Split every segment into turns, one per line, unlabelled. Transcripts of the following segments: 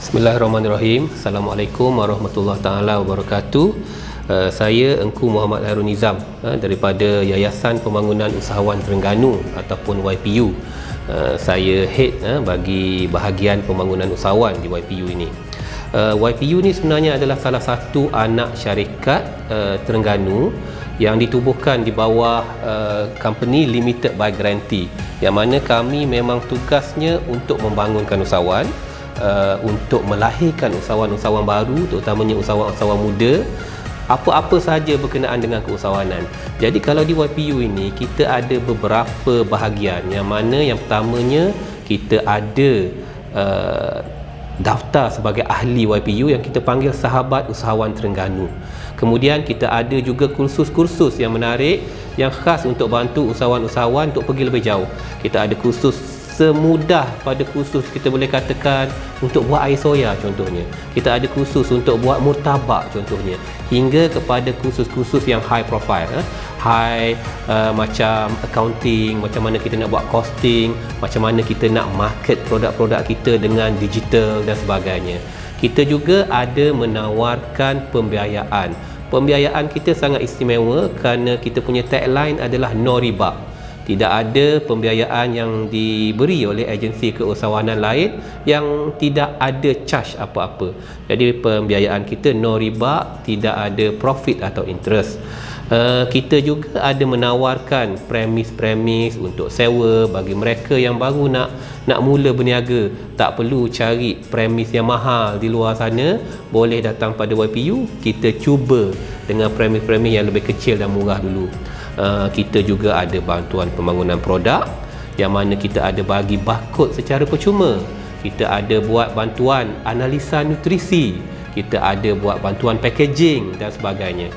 Bismillahirrahmanirrahim. Assalamualaikum warahmatullahi taala wabarakatuh. Saya Engku Muhammad Harun Nizam daripada Yayasan Pembangunan Usahawan Terengganu ataupun YPU. Saya head bagi bahagian pembangunan usahawan di YPU ini. YPU ni sebenarnya adalah salah satu anak syarikat Terengganu yang ditubuhkan di bawah company limited by grantee, yang mana kami memang tugasnya untuk membangunkan usahawan, untuk melahirkan usahawan-usahawan baru, terutamanya usahawan-usahawan muda, apa-apa sahaja berkenaan dengan keusahawanan. Jadi kalau di YPU ini kita ada beberapa bahagian, yang mana yang pertamanya kita ada daftar sebagai ahli YPU yang kita panggil Sahabat Usahawan Terengganu. Kemudian kita ada juga kursus-kursus yang menarik yang khas untuk bantu usahawan-usahawan untuk pergi lebih jauh. Kita ada kursus semudah pada kursus kita boleh katakan untuk buat air soya contohnya. Kita ada kursus untuk buat murtabak contohnya, hingga kepada kursus-kursus yang high profile, macam accounting, macam mana kita nak buat costing, macam mana kita nak market produk-produk kita dengan digital dan sebagainya. Kita juga ada menawarkan pembiayaan. Pembiayaan kita sangat istimewa kerana kita punya tagline adalah no riba. Tidak ada pembiayaan yang diberi oleh agensi keusahawanan lain yang tidak ada charge apa-apa. Jadi pembiayaan kita no riba, tidak ada profit atau interest. Kita juga ada menawarkan premis-premis untuk sewa bagi mereka yang baru nak mula berniaga. Tak perlu cari premis yang mahal di luar sana, boleh datang pada YPU, kita cuba dengan premis-premis yang lebih kecil dan murah dulu. Kita juga ada bantuan pembangunan produk, yang mana kita ada bagi barcode secara percuma. Kita ada buat bantuan analisa nutrisi, kita ada buat bantuan packaging dan sebagainya.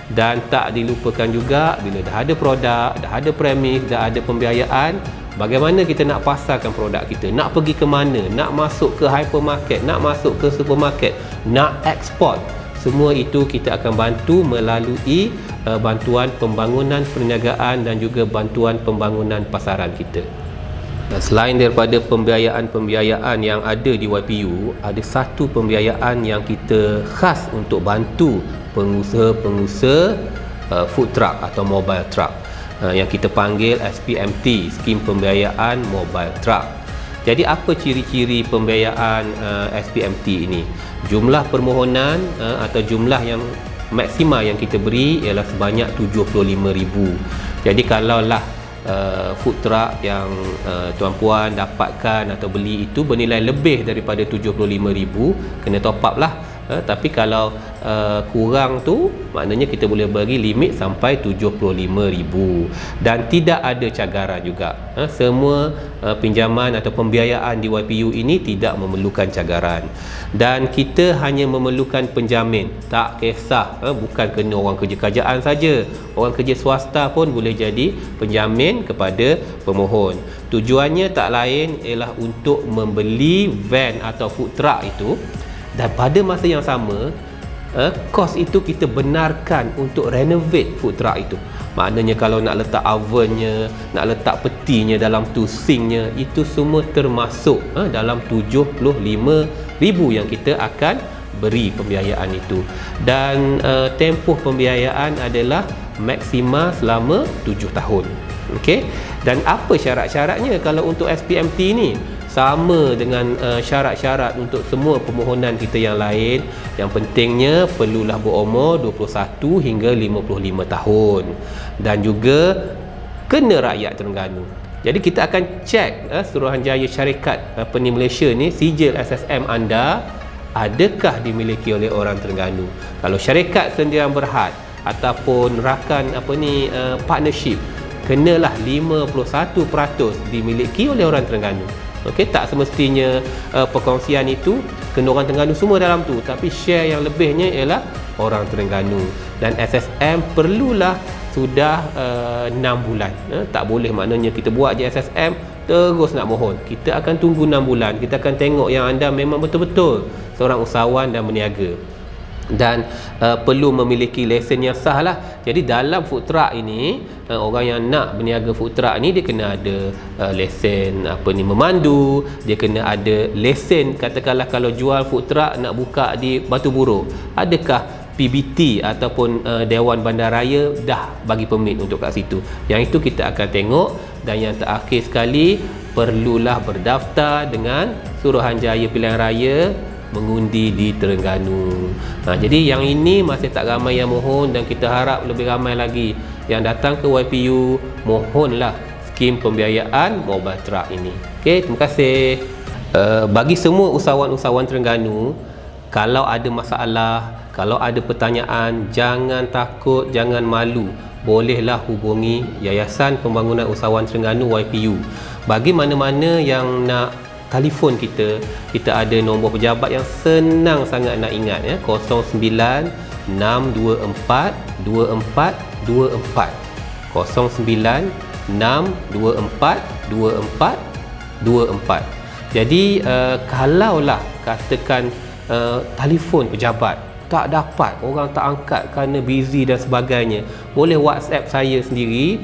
Dan tak dilupakan juga, bila dah ada produk, dah ada premis, dah ada pembiayaan, bagaimana kita nak pasarkan produk kita, nak pergi ke mana, nak masuk ke hypermarket, nak masuk ke supermarket, nak ekspor. Semua itu kita akan bantu melalui bantuan pembangunan perniagaan dan juga bantuan pembangunan pasaran kita. Dan selain daripada pembiayaan-pembiayaan yang ada di YPU, ada satu pembiayaan yang kita khas untuk bantu pengusaha-pengusaha food truck atau mobile truck, yang kita panggil SPMT, Skim Pembiayaan Mobile Truck. Jadi apa ciri-ciri pembiayaan SPMT ini? Jumlah permohonan atau jumlah yang maksima yang kita beri ialah sebanyak 75,000. Jadi kalaulah food truck yang tuan-puan dapatkan atau beli itu bernilai lebih daripada 75,000, kena top up lah. Tapi kalau kurang tu, maknanya kita boleh bagi limit sampai 75,000. Dan tidak ada cagaran juga. Semua pinjaman atau pembiayaan di YPU ini tidak memerlukan cagaran. Dan kita hanya memerlukan penjamin. Tak kisah, bukan kena orang kerja kerajaan saja, orang kerja swasta pun boleh jadi penjamin kepada pemohon. Tujuannya tak lain ialah untuk membeli van atau food truck itu, dan pada masa yang sama kos itu kita benarkan untuk renovate food truck itu. Maknanya kalau nak letak ovennya, nak letak petinya dalam tu, sinknya, itu semua termasuk dalam 75,000 yang kita akan beri pembiayaan itu. Dan tempoh pembiayaan adalah maksima selama 7 tahun. Okey. Dan apa syarat-syaratnya kalau untuk SPMT ni? Sama dengan syarat-syarat untuk semua permohonan kita yang lain. Yang pentingnya perlulah berumur 21 hingga 55 tahun, dan juga kena rakyat Terengganu. Jadi kita akan cek Suruhanjaya Syarikat Peni Malaysia ni, sijil SSM anda adakah dimiliki oleh orang Terengganu. Kalau syarikat sendirian berhad ataupun rakan partnership, kenalah 51% dimiliki oleh orang Terengganu. Okey, tak semestinya perkongsian itu kena orang Terengganu semua dalam tu, tapi share yang lebihnya ialah orang Terengganu. Dan SSM perlulah sudah 6 bulan. Tak boleh maknanya kita buat je SSM terus nak mohon. Kita akan tunggu 6 bulan. Kita akan tengok yang anda memang betul-betul seorang usahawan dan berniaga. dan perlu memiliki lesen yang sah lah. Jadi dalam food truck ini, orang yang nak berniaga food truck ni dia kena ada lesen memandu, dia kena ada lesen, katakanlah kalau jual food truck nak buka di Batu Buruk, adakah PBT ataupun Dewan Bandaraya dah bagi permit untuk kat situ. Yang itu kita akan tengok. Dan yang terakhir sekali, perlulah berdaftar dengan Suruhanjaya Pilihan Raya mengundi di Terengganu. Jadi yang ini masih tak ramai yang mohon, dan kita harap lebih ramai lagi yang datang ke YPU. Mohonlah skim pembiayaan mobile truck ini. Okey, terima kasih. Bagi semua usahawan-usahawan Terengganu, kalau ada masalah, kalau ada pertanyaan, jangan takut, jangan malu. Bolehlah hubungi Yayasan Pembangunan Usahawan Terengganu YPU. Bagi mana-mana yang nak telefon kita ada nombor pejabat yang senang sangat nak ingat, 09 624 2424, 09 624 2424. Jadi kalaulah katakan telefon pejabat tak dapat, orang tak angkat kerana busy dan sebagainya, boleh WhatsApp saya sendiri.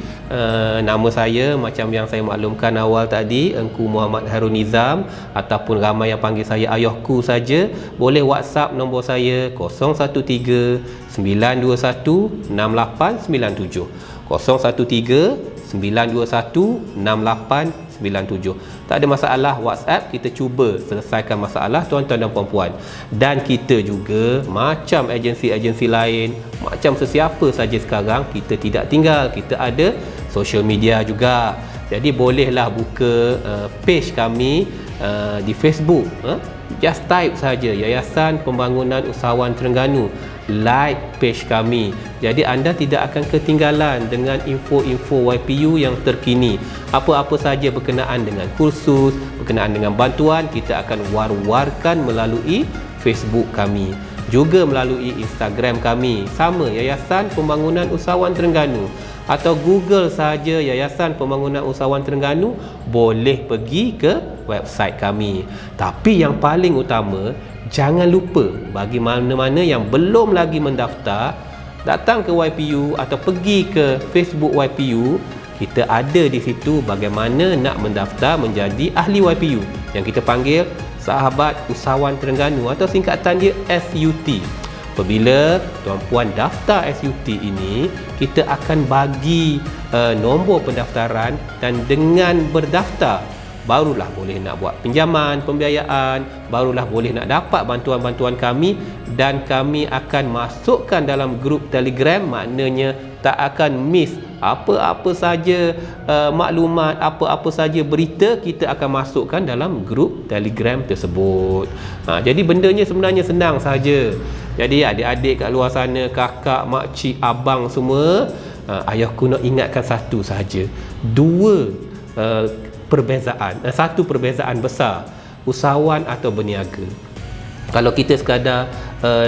Nama saya macam yang saya maklumkan awal tadi, Engku Muhammad Harun Nizam, ataupun ramai yang panggil saya Ayahku saja. Boleh WhatsApp nombor saya 013 921 6897, 013 921 6897. Tak ada masalah WhatsApp, kita cuba selesaikan masalah tuan-tuan dan puan-puan. Dan kita juga macam agensi-agensi lain, macam sesiapa saja sekarang, kita tidak tinggal, kita ada social media juga. Jadi bolehlah buka page kami di Facebook. Just type saja Yayasan Pembangunan Usahawan Terengganu, like page kami. Jadi anda tidak akan ketinggalan dengan info-info YPU yang terkini. Apa-apa saja berkenaan dengan kursus, berkenaan dengan bantuan, kita akan war-warkan melalui Facebook kami, juga melalui Instagram kami, sama Yayasan Pembangunan Usahawan Terengganu, atau Google saja Yayasan Pembangunan Usahawan Terengganu, boleh pergi ke website kami. Tapi yang paling utama, jangan lupa bagi mana-mana yang belum lagi mendaftar, datang ke YPU atau pergi ke Facebook YPU. Kita ada di situ bagaimana nak mendaftar menjadi ahli YPU, yang kita panggil Sahabat Usahawan Terengganu atau singkatan dia SUT. Apabila tuan-puan daftar SUT ini, kita akan bagi nombor pendaftaran, dan dengan berdaftar barulah boleh nak buat pinjaman, pembiayaan, barulah boleh nak dapat bantuan-bantuan kami, dan kami akan masukkan dalam grup Telegram. Maknanya tak akan miss apa-apa saja maklumat, apa-apa saja berita, kita akan masukkan dalam grup Telegram tersebut. Jadi bendanya sebenarnya senang saja. Jadi adik-adik kat luar sana, kakak, makcik, abang semua, ayahku nak ingatkan satu sahaja, satu perbezaan besar usahawan atau berniaga. Kalau kita sekadar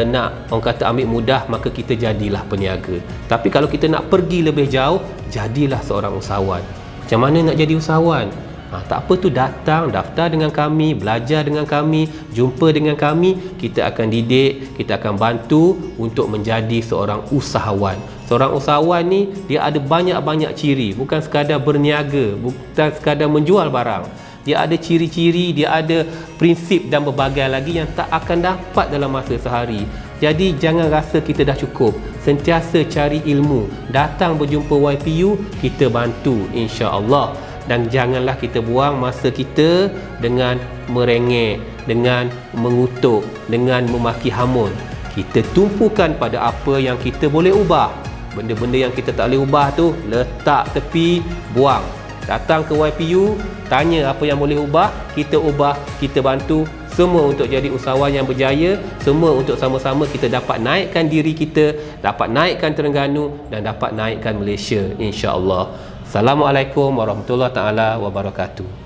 nak orang kata ambil mudah, maka kita jadilah peniaga. Tapi kalau kita nak pergi lebih jauh, jadilah seorang usahawan. Macam mana nak jadi usahawan? Tak apa tu, datang, daftar dengan kami, belajar dengan kami, jumpa dengan kami. Kita akan didik, kita akan bantu untuk menjadi seorang usahawan. Seorang usahawan ni dia ada banyak-banyak ciri, bukan sekadar berniaga, bukan sekadar menjual barang. Dia ada ciri-ciri, dia ada prinsip dan berbagai lagi yang tak akan dapat dalam masa sehari. Jadi jangan rasa kita dah cukup. Sentiasa cari ilmu. Datang berjumpa YPU, kita bantu insya-Allah. Dan janganlah kita buang masa kita dengan merengek, dengan mengutuk, dengan memaki hamun. Kita tumpukan pada apa yang kita boleh ubah. Benda-benda yang kita tak boleh ubah tu, letak tepi, buang. Datang ke YPU, tanya apa yang boleh ubah, kita bantu. Semua untuk jadi usahawan yang berjaya, semua untuk sama-sama kita dapat naikkan diri kita, dapat naikkan Terengganu, dan dapat naikkan Malaysia insya-Allah. Assalamualaikum warahmatullahi taala wabarakatuh.